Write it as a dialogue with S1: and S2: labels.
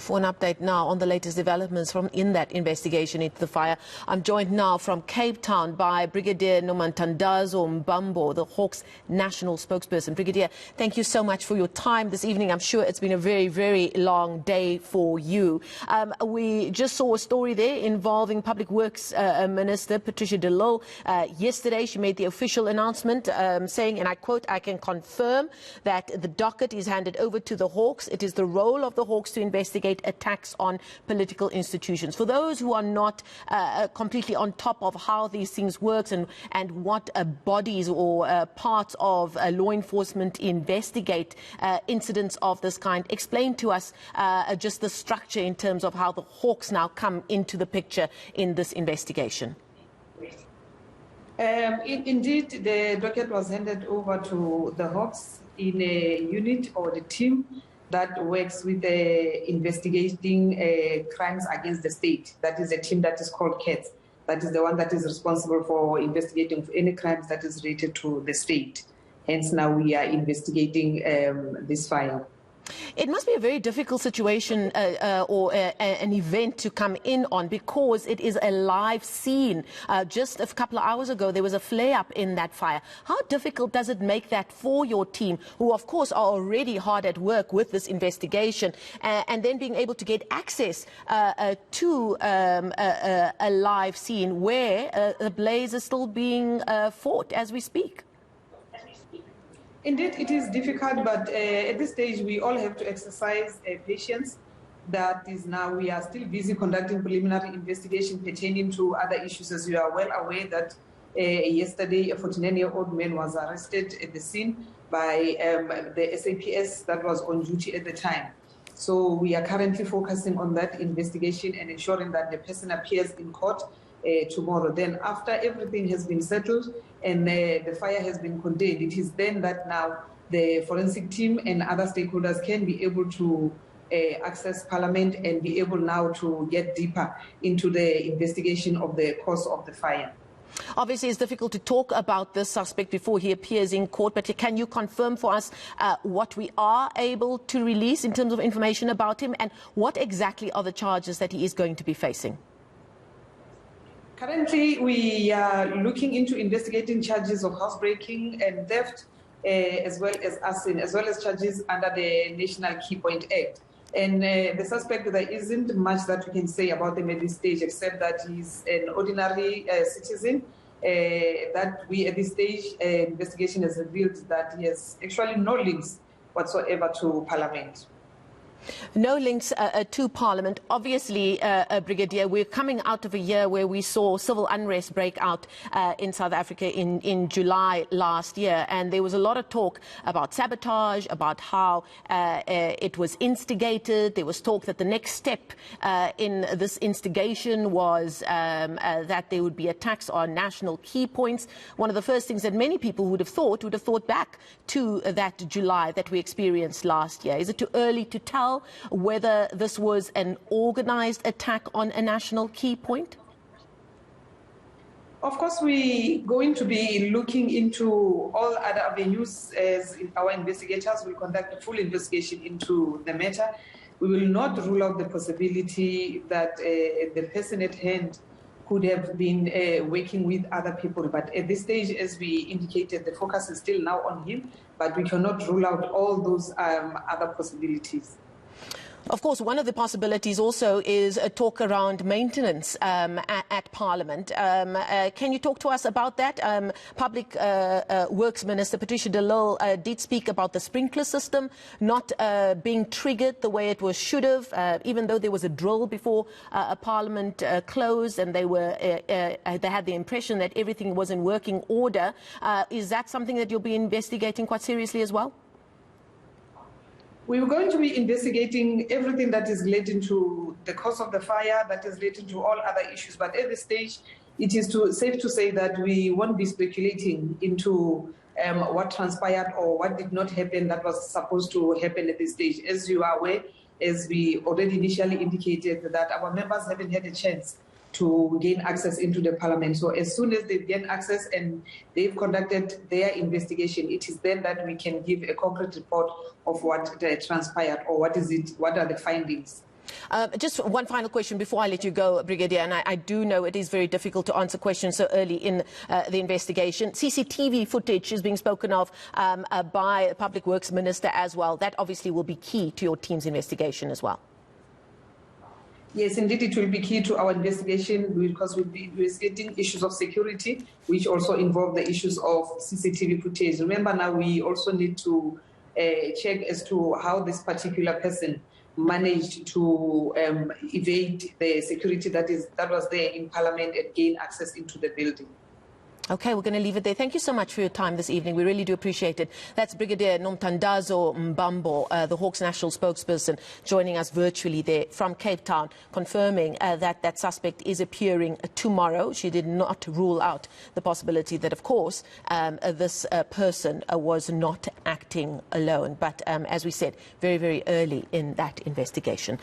S1: For an update now on the latest developments from in that investigation into the fire, I'm joined now from Cape Town by Brigadier Nomantandazo Mbambo, the Hawks national spokesperson. Brigadier, thank you so much for your time this evening. I'm sure it's been a very, very long day for you. We just saw a story there involving Public Works Minister Patricia de Lille. Yesterday, she made the official announcement saying, and I quote, "I can confirm that the docket is handed over to the Hawks. It is the role of the Hawks to investigate attacks on political institutions." For those who are not completely on top of how these things work and what bodies or parts of law enforcement investigate incidents of this kind, explain to us just the structure in terms of how the Hawks now come into the picture in this investigation.
S2: Indeed, the docket was handed over to the Hawks in a unit or the team that works with investigating crimes against the state. That is a team that is called CATS. That is the one that is responsible for investigating any crimes that is related to the state. Hence, now we are investigating this file.
S1: It must be a very difficult situation or an event to come in on, because it is a live scene. Just a couple of hours ago, there was a flare-up in that fire. How difficult does it make that for your team, who of course are already hard at work with this investigation, and then being able to get access to a live scene where the blaze is still being fought as we speak?
S2: Indeed, it is difficult, but at this stage, we all have to exercise patience. That is, now we are still busy conducting preliminary investigation pertaining to other issues. As you are well aware that yesterday, a 49-year-old man was arrested at the scene by the SAPS that was on duty at the time. So we are currently focusing on that investigation and ensuring that the person appears in court tomorrow. Then after everything has been settled and the fire has been contained, it is then that now the forensic team and other stakeholders can be able to access Parliament and be able now to get deeper into the investigation of the cause of the fire.
S1: Obviously, it's difficult to talk about this suspect before he appears in court, but can you confirm for us what we are able to release in terms of information about him, and what exactly are the charges that he is going to be facing?
S2: Currently, we are looking into investigating charges of housebreaking and theft, as well as arson, as well as charges under the National Key Point Act. And the suspect, there isn't much that we can say about him at this stage, except that he's an ordinary citizen. That we, at this stage, investigation has revealed that he has actually no links whatsoever to Parliament.
S1: No links to Parliament. Obviously, Brigadier, we're coming out of a year where we saw civil unrest break out in South Africa in July last year, and there was a lot of talk about sabotage, about how it was instigated. There was talk that the next step in this instigation was that there would be attacks on national key points. One of the first things that many people would have thought back to that July that we experienced last year. Is it too early to tell whether this was an organized attack on a national key point?
S2: Of course, we're going to be looking into all other avenues as our investigators will conduct a full investigation into the matter. We will not rule out the possibility that the person at hand could have been working with other people. But at this stage, as we indicated, the focus is still now on him, but we cannot rule out all those other possibilities.
S1: Of course, one of the possibilities also is a talk around maintenance at Parliament. Can you talk to us about that? Public Works Minister Patricia de Lille did speak about the sprinkler system not being triggered the way it should have, even though there was a drill before Parliament closed, and they had the impression that everything was in working order. Is that something that you'll be investigating quite seriously as well?
S2: We're going to be investigating everything that is relating to the cause of the fire, that is relating to all other issues. But at this stage, it is safe to say that we won't be speculating into what transpired or what did not happen that was supposed to happen at this stage. As you are aware, as we already initially indicated, that our members haven't had a chance to gain access into the Parliament. So as soon as they gain access and they've conducted their investigation, it is then that we can give a concrete report of what transpired or what are the findings.
S1: Just one final question before I let you go, Brigadier, and I do know it is very difficult to answer questions so early in the investigation. CCTV footage is being spoken of by the Public Works Minister as well. That obviously will be key to your team's investigation as well.
S2: Yes, indeed, it will be key to our investigation because we'll be investigating issues of security, which also involve the issues of CCTV footage. Remember, now we also need to check as to how this particular person managed to evade the security that was there in Parliament and gain access into the building.
S1: Okay, we're going to leave it there. Thank you so much for your time this evening. We really do appreciate it. That's Brigadier Nomtandazo Mbambo, the Hawks National spokesperson, joining us virtually there from Cape Town, confirming that that suspect is appearing tomorrow. She did not rule out the possibility that, of course, this person was not acting alone. But as we said, very, very early in that investigation.